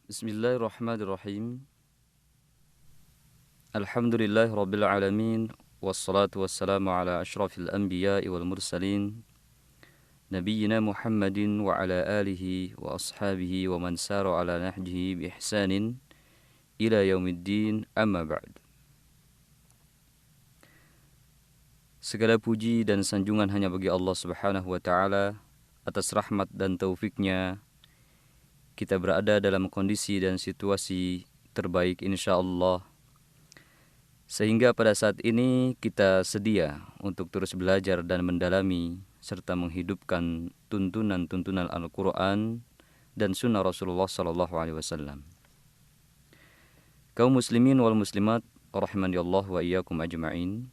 Bismillahirrahmanirrahim. Alhamdulillahi rabbil alamin. Wassalatu wassalamu ala ashrafil anbiya'i wal mursalin Nabiyyina Muhammadin wa ala alihi wa ashabihi wa man sara ala nahjihi bi ihsanin ila yaumiddin, amma ba'd. Segala puji dan sanjungan hanya bagi Allah subhanahu wa ta'ala. Atas rahmat dan taufiknya kita berada dalam kondisi dan situasi terbaik insyaallah, sehingga pada saat ini kita sedia untuk terus belajar dan mendalami serta menghidupkan tuntunan-tuntunan Al-Quran dan sunnah Rasulullah SAW. Kaum muslimin wal muslimat rahimani Allah wa iyyakum ajma'in.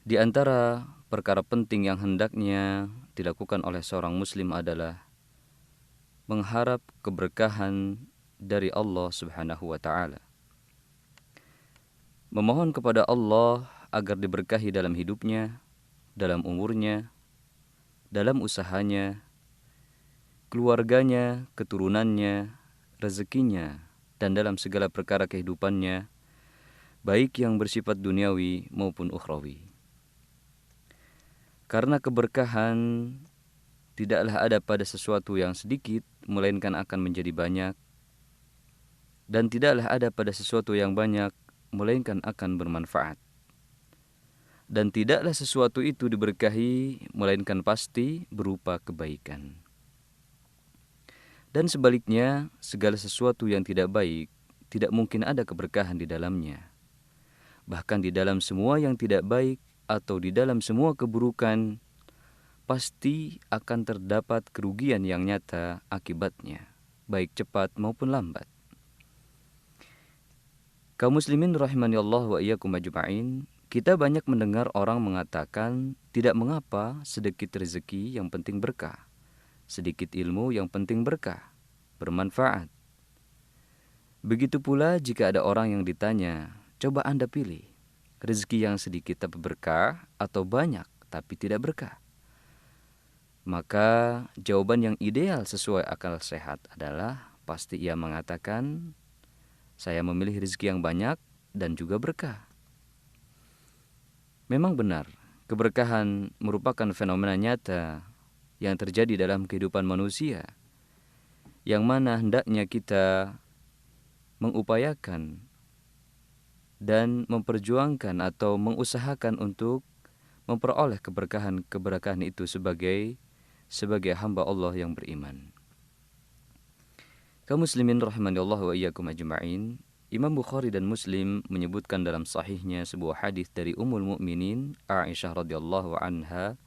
Di antara perkara penting yang hendaknya dilakukan oleh seorang muslim adalah mengharap keberkahan dari Allah Subhanahu wa ta'ala. Memohon kepada Allah agar diberkahi dalam hidupnya, dalam umurnya, dalam usahanya, keluarganya, keturunannya, rezekinya, dan dalam segala perkara kehidupannya, baik yang bersifat duniawi maupun ukhrawi. Karena keberkahan tidaklah ada pada sesuatu yang sedikit, melainkan akan menjadi banyak. Dan tidaklah ada pada sesuatu yang banyak, melainkan akan bermanfaat. Dan tidaklah sesuatu itu diberkahi, melainkan pasti berupa kebaikan. Dan sebaliknya, segala sesuatu yang tidak baik, tidak mungkin ada keberkahan di dalamnya. Bahkan di dalam semua yang tidak baik, atau di dalam semua keburukan, pasti akan terdapat kerugian yang nyata akibatnya, baik cepat maupun lambat. Kaum muslimin rahimani Allah wa iyyakum ajma'in, kita banyak mendengar orang mengatakan tidak mengapa sedikit rezeki yang penting berkah, sedikit ilmu yang penting berkah, bermanfaat. Begitu pula jika ada orang yang ditanya, coba Anda pilih, rezeki yang sedikit tapi berkah atau banyak tapi tidak berkah. Maka jawaban yang ideal sesuai akal sehat adalah pasti ia mengatakan, saya memilih rezeki yang banyak dan juga berkah. Memang benar, keberkahan merupakan fenomena nyata yang terjadi dalam kehidupan manusia, yang mana hendaknya kita mengupayakan dan memperjuangkan atau mengusahakan untuk memperoleh keberkahan itu sebagai hamba Allah yang beriman. Kaum muslimin rahimani Allah wa iyyakum ajma'in, Imam Bukhari dan Muslim menyebutkan dalam sahihnya sebuah hadis dari Ummul Mukminin Aisyah radhiyallahu anha.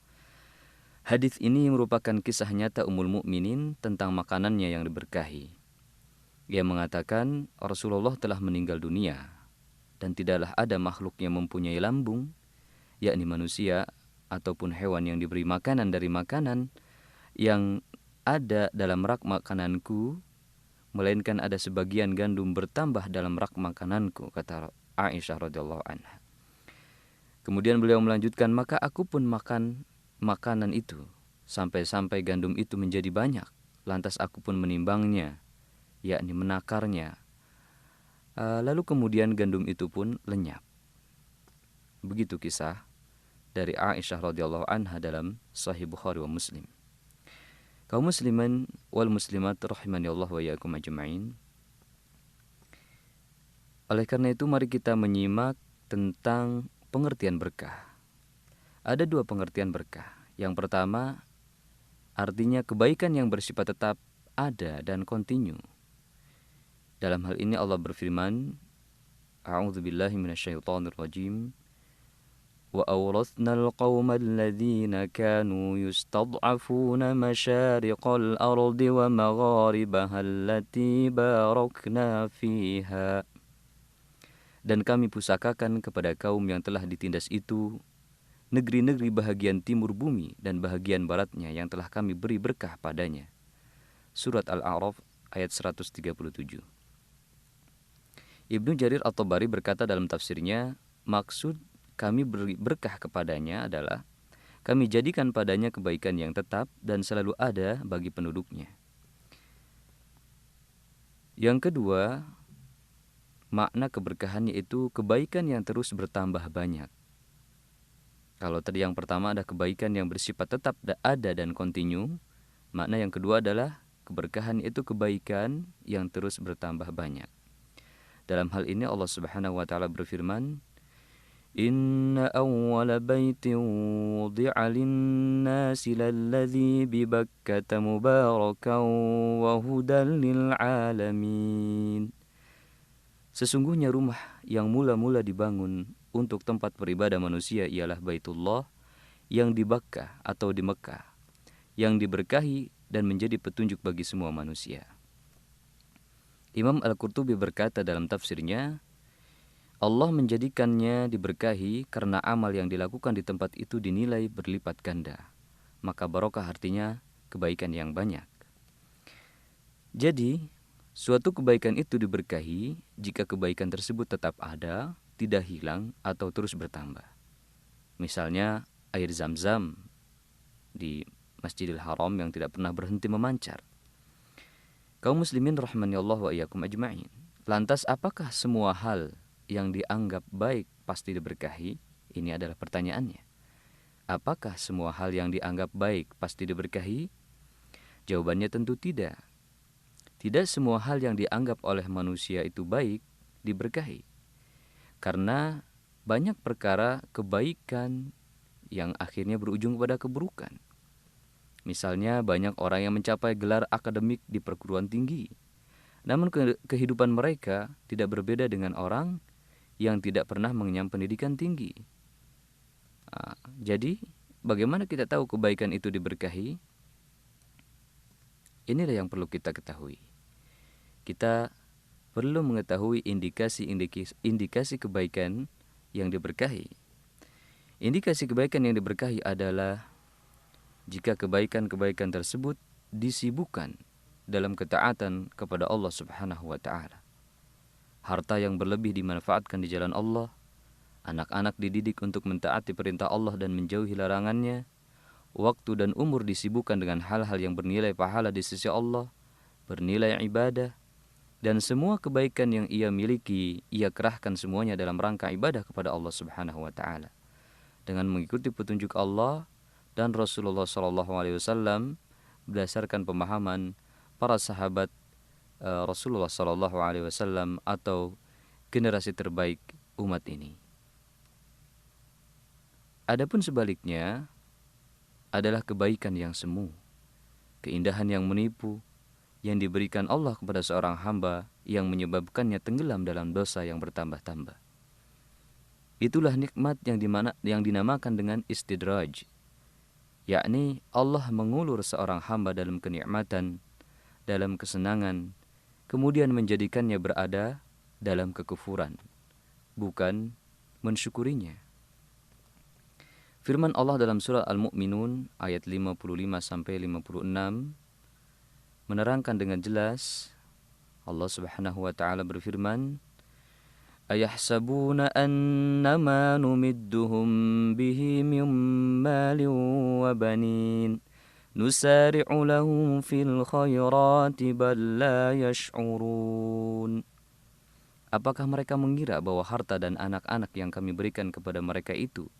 Hadis ini merupakan kisah nyata Ummul Mukminin tentang makanannya yang diberkahi. Ia mengatakan Rasulullah telah meninggal dunia dan tidaklah ada makhluk yang mempunyai lambung, yakni manusia ataupun hewan yang diberi makanan dari makanan yang ada dalam rak makananku, melainkan ada sebagian gandum bertambah dalam rak makananku, kata Aisyah radhiyallahu anha. Kemudian beliau melanjutkan, maka aku pun makan makanan itu sampai gandum itu menjadi banyak. Lantas aku pun menimbangnya, yakni menakarnya. Lalu kemudian gandum itu pun lenyap. Begitu kisah dari Aisyah radhiyallahu anha dalam Sahih Bukhari wa Muslim. Kaum muslimin wal muslimat rahimani Allah wa iyyakum ajma'in. Oleh karena itu mari kita menyimak tentang pengertian berkah. Ada dua pengertian berkah. Yang pertama, artinya kebaikan yang bersifat tetap, ada dan kontinu. Dalam hal ini Allah berfirman, A'udzubillahi minasyaitonirrajim. وَأَوْرَثْنَا الْقَوْمَ الَّذِينَ كَانُوا يُسْتَضْعَفُونَ مَشَارِقَ الْأَرْضِ وَمَغَارِبَهَا الَّتِي بَارَكْنَا فِيهَا. Dan kami pusakakan kepada kaum yang telah ditindas itu negeri-negeri bahagian timur bumi dan bahagian baratnya yang telah kami beri berkah padanya. Surat Al-A'raf ayat 137. Ibnu Jarir At-Tabari berkata dalam tafsirnya, maksud kami beri berkah kepadanya adalah kami jadikan padanya kebaikan yang tetap dan selalu ada bagi penduduknya. Yang kedua, makna keberkahannya itu kebaikan yang terus bertambah banyak. Kalau tadi yang pertama ada kebaikan yang bersifat tetap ada dan kontinu, makna yang kedua adalah keberkahan itu kebaikan yang terus bertambah banyak. Dalam hal ini Allah Subhanahu wa taala berfirman, "Inna awwala baitin wudi'a lin-nasi lalladzi bi Bakkata mubarakan wa hudan lil alamin." Sesungguhnya rumah yang mula-mula dibangun untuk tempat beribadah manusia ialah Baitullah yang di Bakkah atau di Mekah, yang diberkahi dan menjadi petunjuk bagi semua manusia. Imam Al-Qurtubi berkata dalam tafsirnya, Allah menjadikannya diberkahi karena amal yang dilakukan di tempat itu dinilai berlipat ganda. Maka barokah artinya kebaikan yang banyak. Jadi, suatu kebaikan itu diberkahi jika kebaikan tersebut tetap ada, tidak hilang, atau terus bertambah. Misalnya, air Zam-Zam di Masjidil Haram yang tidak pernah berhenti memancar. Kaum muslimin rahmani Allah wa iyyakum ajma'in. Lantas apakah semua hal yang dianggap baik pasti diberkahi? Ini adalah pertanyaannya. Apakah semua hal yang dianggap baik pasti diberkahi? Jawabannya tentu tidak. Tidak semua hal yang dianggap oleh manusia itu baik diberkahi. Karena banyak perkara kebaikan yang akhirnya berujung pada keburukan. Misalnya banyak orang yang mencapai gelar akademik di perguruan tinggi. Namun kehidupan mereka tidak berbeda dengan orang yang tidak pernah mengenyam pendidikan tinggi. Jadi bagaimana kita tahu kebaikan itu diberkahi? Inilah yang perlu kita ketahui. Kita perlu mengetahui indikasi kebaikan yang diberkahi. Indikasi kebaikan yang diberkahi adalah jika kebaikan-kebaikan tersebut disibukkan dalam ketaatan kepada Allah Subhanahu wa taala. Harta yang berlebih dimanfaatkan di jalan Allah, anak-anak dididik untuk mentaati perintah Allah dan menjauhi larangannya, waktu dan umur disibukkan dengan hal-hal yang bernilai pahala di sisi Allah, bernilai ibadah, dan semua kebaikan yang ia miliki, ia kerahkan semuanya dalam rangka ibadah kepada Allah Subhanahu wa taala. Dengan mengikuti petunjuk Allah dan Rasulullah SAW berdasarkan pemahaman para sahabat Rasulullah SAW atau generasi terbaik umat ini. Adapun sebaliknya adalah kebaikan yang semu, keindahan yang menipu, yang diberikan Allah kepada seorang hamba yang menyebabkannya tenggelam dalam dosa yang bertambah-tambah. Itulah nikmat yang dinamakan dengan istidraj, yakni Allah mengulur seorang hamba dalam kenikmatan, dalam kesenangan, kemudian menjadikannya berada dalam kekufuran, bukan mensyukurinya. Firman Allah dalam surah Al-Mu'minun ayat 55-56 menerangkan dengan jelas. Allah Subhanahu wa taala berfirman, "Ayahsabuna annama numidduhum bihi min malin wa banin nusari'u lahum fil khairati bal la yash'urun." Apakah mereka mengira bahwa harta dan anak-anak yang kami berikan kepada mereka itu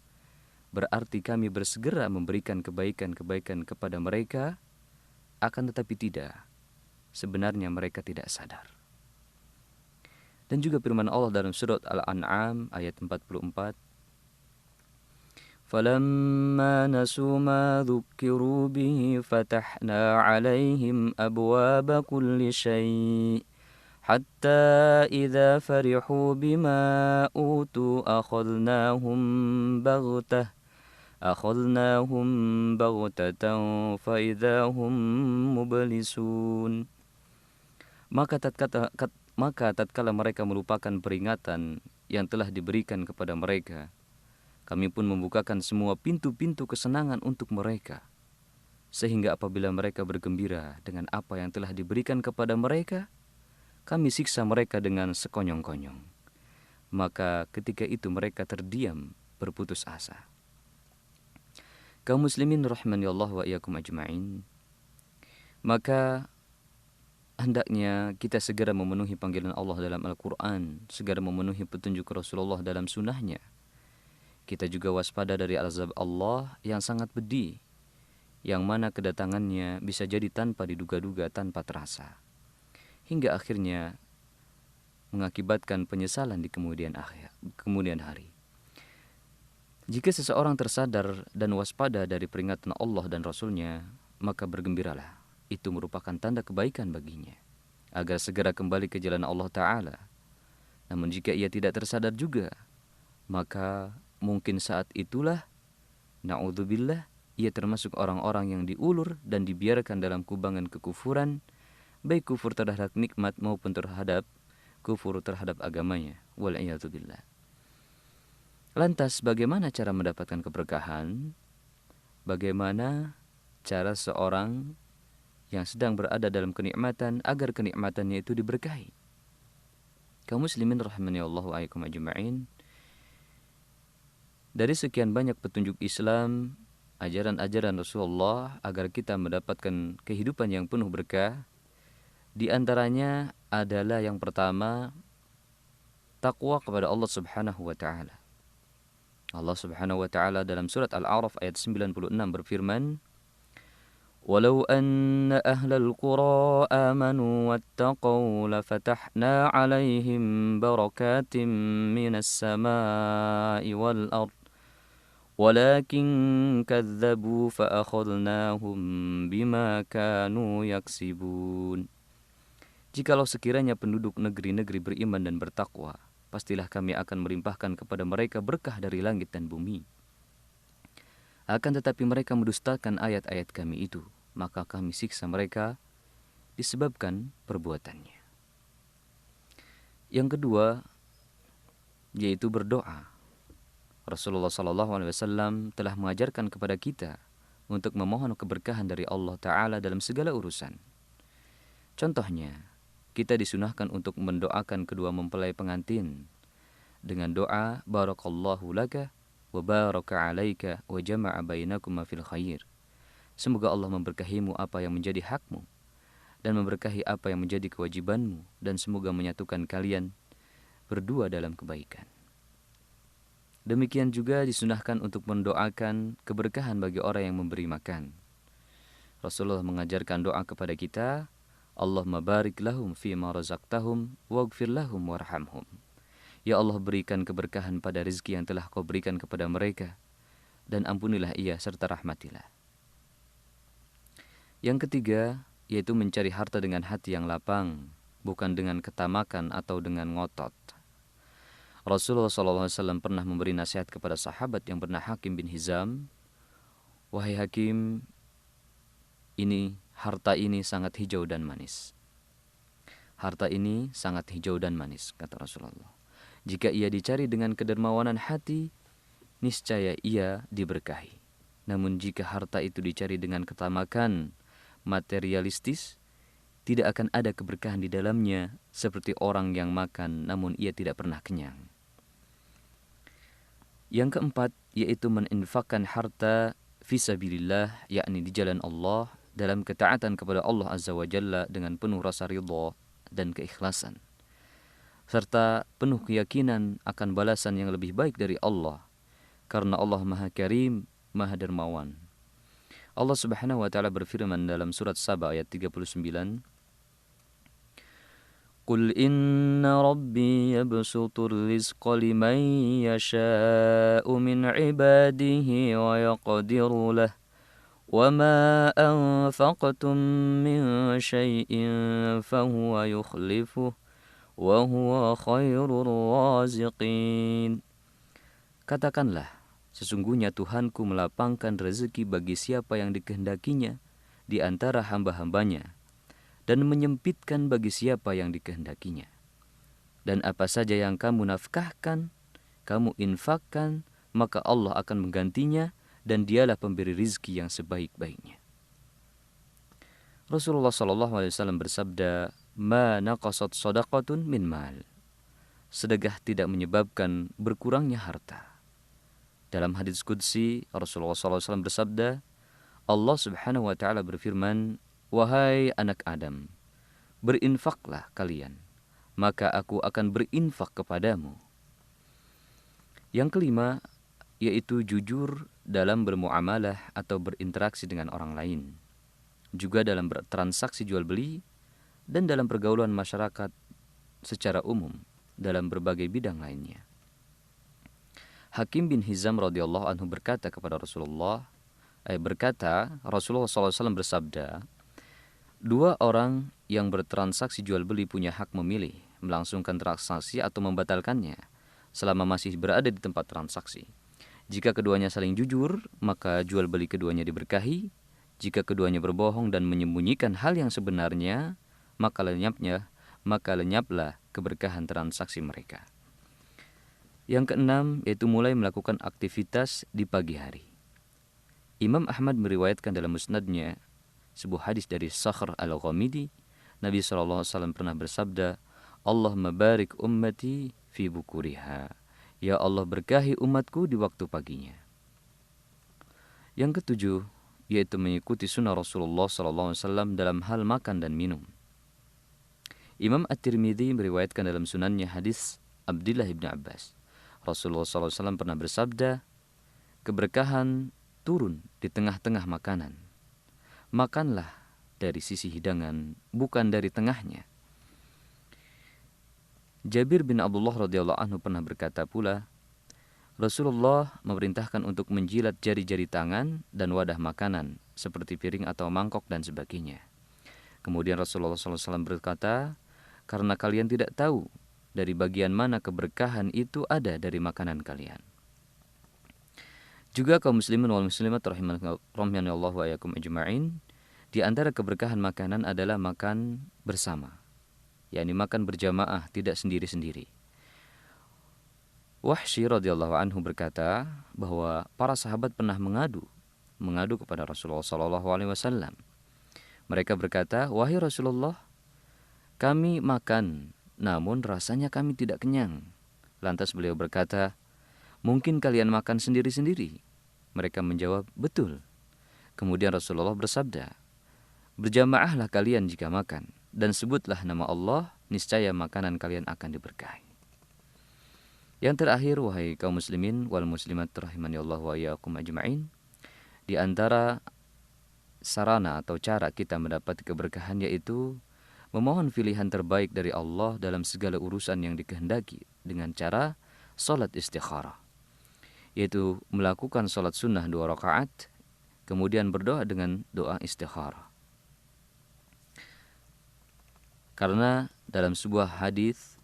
berarti kami bersegera memberikan kebaikan-kebaikan kepada mereka? Akan tetapi tidak. Sebenarnya mereka tidak sadar. Dan juga firman Allah dalam surat Al-An'am ayat 44. فَلَمَّا نَسُوا مَا ذُكِّرُوا بِهِ فَتَحْنَا عَلَيْهِمْ أَبْوَابَ كُلِّ شَيْءٍ حَتَّى إِذَا فَرِحُوا بِمَا أُوتُوا أَخَذْنَاهُمْ بَغْتَةً فَإِذَا هُمْ مُبْلِسُونَ. Maka tatkala mereka melupakan peringatan yang telah diberikan kepada mereka, kami pun membukakan semua pintu-pintu kesenangan untuk mereka, sehingga apabila mereka bergembira dengan apa yang telah diberikan kepada mereka, kami siksa mereka dengan sekonyong-konyong. Maka ketika itu mereka terdiam berputus asa. Kaum muslimin rahmani Allah wa iyyakum ajma'in. Maka hendaknya kita segera memenuhi panggilan Allah dalam Al-Quran, segera memenuhi petunjuk Rasulullah dalam sunnahnya. Kita juga waspada dari azab Allah yang sangat pedih, yang mana kedatangannya bisa jadi tanpa diduga-duga, tanpa terasa, hingga akhirnya mengakibatkan penyesalan di kemudian hari. Jika seseorang tersadar dan waspada dari peringatan Allah dan Rasulnya, maka bergembiralah. Itu merupakan tanda kebaikan baginya, agar segera kembali ke jalan Allah Ta'ala. Namun jika ia tidak tersadar juga, maka mungkin saat itulah, na'udzubillah, ia termasuk orang-orang yang diulur dan dibiarkan dalam kubangan kekufuran, baik kufur terhadap nikmat maupun terhadap kufur terhadap agamanya. Wal'iyadzubillah. Lantas bagaimana cara mendapatkan keberkahan? Bagaimana cara seorang yang sedang berada dalam kenikmatan agar kenikmatannya itu diberkahi? Kaum muslimin rahimani Allah wa iyyakum ajma'in. Dari sekian banyak petunjuk Islam, ajaran-ajaran Rasulullah agar kita mendapatkan kehidupan yang penuh berkah, di antaranya adalah yang pertama, takwa kepada Allah Subhanahu wa taala. Allah Subhanahu wa taala dalam surat Al-A'raf ayat 96 berfirman, "Walau anna ahlal qura amanu wattaqau lafatahna 'alaihim barakatim minas samaa'i wal ard walakin kadzdzabu fa akhadnahum bima kanu yaksibun." Jikalau sekiranya penduduk negeri-negeri beriman dan bertakwa, pastilah kami akan melimpahkan kepada mereka berkah dari langit dan bumi. Akan tetapi mereka mendustakan ayat-ayat kami itu, maka kami siksa mereka disebabkan perbuatannya. Yang kedua, yaitu berdoa. Rasulullah SAW telah mengajarkan kepada kita untuk memohon keberkahan dari Allah Ta'ala dalam segala urusan. Contohnya, kita disunahkan untuk mendoakan kedua mempelai pengantin dengan doa barakallahu laka wa baraka alaika wa jama'a bainakuma fil khair. Semoga Allah memberkahimu apa yang menjadi hakmu dan memberkahi apa yang menjadi kewajibanmu, dan semoga menyatukan kalian berdua dalam kebaikan. Demikian juga disunahkan untuk mendoakan keberkahan bagi orang yang memberi makan. Rasulullah mengajarkan doa kepada kita, Allahumma barik lahum fima razaqtahum waghfir lahum warhamhum. Ya Allah, berikan keberkahan pada rezeki yang telah kau berikan kepada mereka, dan ampunilah ia serta rahmatilah. Yang ketiga, yaitu mencari harta dengan hati yang lapang, bukan dengan ketamakan atau dengan ngotot. Rasulullah SAW pernah memberi nasihat kepada sahabat yang bernama Hakim bin Hizam, "Wahai Hakim, harta ini sangat hijau dan manis. Harta ini sangat hijau dan manis," kata Rasulullah. "Jika ia dicari dengan kedermawanan hati, niscaya ia diberkahi. Namun jika harta itu dicari dengan ketamakan materialistis, tidak akan ada keberkahan di dalamnya, seperti orang yang makan namun ia tidak pernah kenyang." Yang keempat, yaitu meninfakkan harta fisabilillah, yakni di jalan Allah, dalam ketaatan kepada Allah Azza wa Jalla dengan penuh rasa ridha dan keikhlasan, serta penuh keyakinan akan balasan yang lebih baik dari Allah, karena Allah Maha Karim, Maha Dermawan. Allah Subhanahu wa taala berfirman dalam surat Saba ayat 39, "Qul inna rabbi yabsutur rizqa liman yasha'u min ibadihi wa yaqdiru lah. وَمَا أَنفَقْتُم مِّن شَيْءٍ فَهُوَ يُخْلِفُهُ وَهُوَ خَيْرُ الرَّازِقِينَ." Katakanlah, sesungguhnya Tuhanku melapangkan rezeki bagi siapa yang dikehendakinya di antara hamba-hambanya, dan menyempitkan bagi siapa yang dikehendakinya. Dan apa saja yang kamu nafkahkan, kamu infakkan, maka Allah akan menggantinya, dan dialah pemberi rizki yang sebaik-baiknya. Rasulullah SAW bersabda, "Ma naqasat shadaqatun min mal." Sedekah tidak menyebabkan berkurangnya harta. Dalam hadits qudsi, Rasulullah SAW bersabda, Allah Subhanahu wa taala berfirman, "Wahai anak Adam, berinfaklah kalian, maka aku akan berinfak kepadamu. Yang kelima, yaitu jujur dalam bermuamalah atau berinteraksi dengan orang lain, juga dalam bertransaksi jual beli, dan dalam pergaulan masyarakat secara umum dalam berbagai bidang lainnya. Hakim bin Hizam radhiyallahu anhu berkata kepada Rasulullah SAW bersabda, dua orang yang bertransaksi jual beli punya hak memilih melangsungkan transaksi atau membatalkannya selama masih berada di tempat transaksi. Jika keduanya saling jujur, maka jual beli keduanya diberkahi. Jika keduanya berbohong dan menyembunyikan hal yang sebenarnya, maka lenyaplah keberkahan transaksi mereka. Yang keenam, yaitu mulai melakukan aktivitas di pagi hari. Imam Ahmad meriwayatkan dalam musnadnya sebuah hadis dari Sakhr al-Ghamidi, Nabi SAW pernah bersabda, Allahumma barik ummati fi bukuriha. Ya Allah, berkahi umatku di waktu paginya. Yang ketujuh, yaitu mengikuti sunnah Rasulullah SAW dalam hal makan dan minum. Imam At-Tirmidzi meriwayatkan dalam sunannya hadis Abdullah bin Abbas. Rasulullah SAW pernah bersabda, keberkahan turun di tengah-tengah makanan. Makanlah dari sisi hidangan, bukan dari tengahnya. Jabir bin Abdullah radhiyallahu anhu pernah berkata pula, Rasulullah memerintahkan untuk menjilat jari-jari tangan dan wadah makanan, seperti piring atau mangkok dan sebagainya. Kemudian Rasulullah SAW berkata, karena kalian tidak tahu dari bagian mana keberkahan itu ada dari makanan kalian. Juga kaum muslimin wal muslimat rahimanallahu wa iyyakum ajma'in, di antara keberkahan makanan adalah makan bersama, yakni makan berjamaah, tidak sendiri-sendiri. Wahsy radhiyallahu anhu berkata bahwa para sahabat pernah mengadu kepada Rasulullah SAW. Mereka berkata, wahai Rasulullah, kami makan, namun rasanya kami tidak kenyang. Lantas beliau berkata, mungkin kalian makan sendiri-sendiri? Mereka menjawab, betul. Kemudian Rasulullah bersabda, berjamaahlah kalian jika makan, dan sebutlah nama Allah, niscaya makanan kalian akan diberkahi. Yang terakhir, wahai kaum muslimin wal muslimat rahimani Allah wa iyyakum ajma'in, di antara sarana atau cara kita mendapat keberkahan yaitu memohon pilihan terbaik dari Allah dalam segala urusan yang dikehendaki dengan cara salat istikharah, yaitu melakukan salat sunnah 2 rakaat, kemudian berdoa dengan doa istikharah. Karena dalam sebuah hadis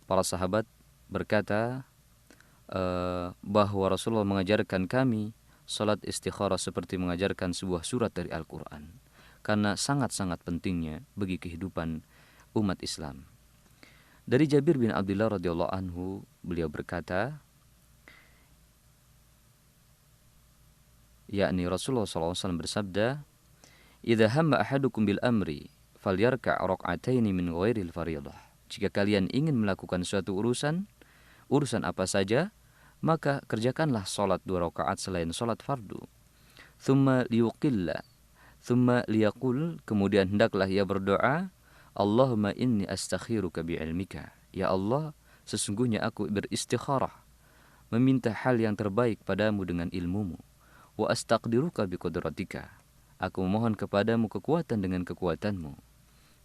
para sahabat berkata bahwa Rasulullah mengajarkan kami salat istikharah seperti mengajarkan sebuah surat dari Al-Quran, karena sangat-sangat pentingnya bagi kehidupan umat Islam. Dari Jabir bin Abdullah radhiyallahu anhu, beliau berkata, yakni Rasulullah SAW bersabda, idza hamma ahadukum bil amri falyarka' rak'ataini min ghairil fardhah. Jika kalian ingin melakukan suatu urusan apa saja, maka kerjakanlah salat 2 rakaat selain salat fardu. Thumma liyaqul, kemudian hendaklah ia berdoa, Allahumma inni astakhiruka bi'ilmika. Ya Allah, sesungguhnya aku beristikharah, meminta hal yang terbaik padamu dengan ilmumu. Wa astaqdiruka biqudratika. Aku memohon kepadamu kekuatan dengan kekuatanmu.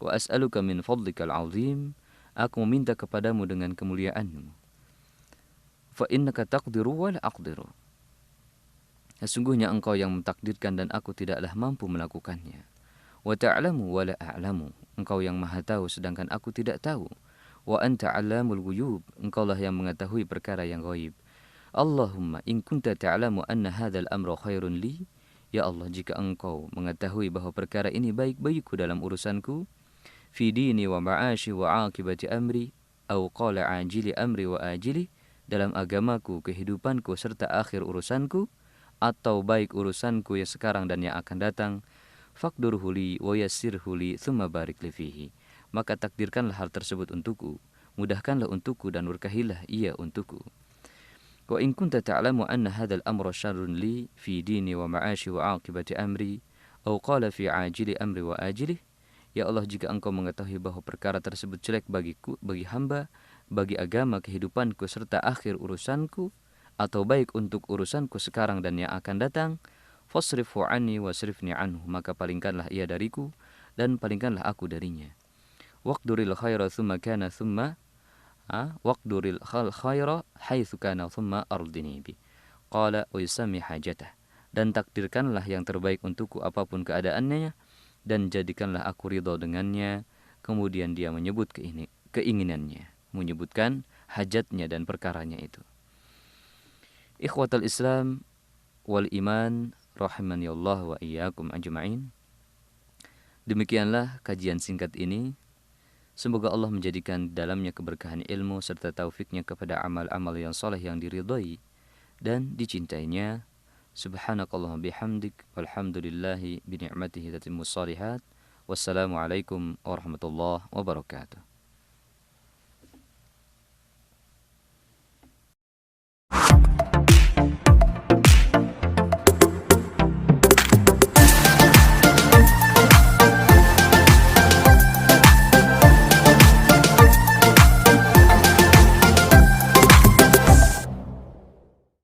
Wa as'aluka min fadlikal azim. Aku meminta kepadamu dengan kemuliaanmu. Fa innaka taqdiru wa la aqdiru. Sesungguhnya engkau yang mentakdirkan dan aku tidaklah mampu melakukannya. Wa ta'lamu wa la a'lamu. Engkau yang maha tahu sedangkan aku tidak tahu. Wa anta 'allamul ghuyub. Engkaulah yang mengetahui perkara yang ghaib. Allahumma in kunta ta'lamu anna hadzal amra khairun li. Ya Allah, jika engkau mengetahui bahwa perkara ini baik bagiku dalam urusanku, fi dini wa ma'ashi wa 'aqibati amri, au qala 'ajili amri wa ajili, dalam agamaku, kehidupanku, serta akhir urusanku, atau baik urusanku yang sekarang dan yang akan datang, faqdurhu li wa yassirhu li thumma barik li fihi. Maka takdirkanlah hal tersebut untukku, mudahkanlah untukku dan berkahilah ia untukku. Wa in kunta ta'lamu anna hadzal amra syarrun li fi dini wa ma'ashi wa 'aqibati amri, aw qala fi 'ajili amri wa ajili, Ya Allah, jika Engkau mengetahui bahwa perkara tersebut jelek bagiku, bagi hamba, bagi agama kehidupanku serta akhir urusanku, atau baik untuk urusanku sekarang dan yang akan datang, fasrifu anni wasrifni anhu, maka palingkanlah ia dariku dan palingkanlah aku darinya. Waqduril khaira thumma kana thumma waqduril khaira haitsu kana thumma ardini bi. Qala wa yusami hajatah. Dan takdirkanlah yang terbaik untukku apapun keadaannya, dan jadikanlah aku ridho dengannya. Kemudian dia menyebut keinginannya, menyebutkan hajatnya dan perkaranya itu. Ikhwatal Islam wal iman rahimani Allah wa iyyakum ajma'in. Demikianlah kajian singkat ini. Semoga Allah menjadikan dalamnya keberkahan ilmu serta taufiknya kepada amal-amal yang soleh yang diridhai dan dicintainya. Subhanakallahumma bihamdik walhamdulillahi bi ni'matihi tatimmus shalihat. Wassalamualaikum warahmatullahi wabarakatuh.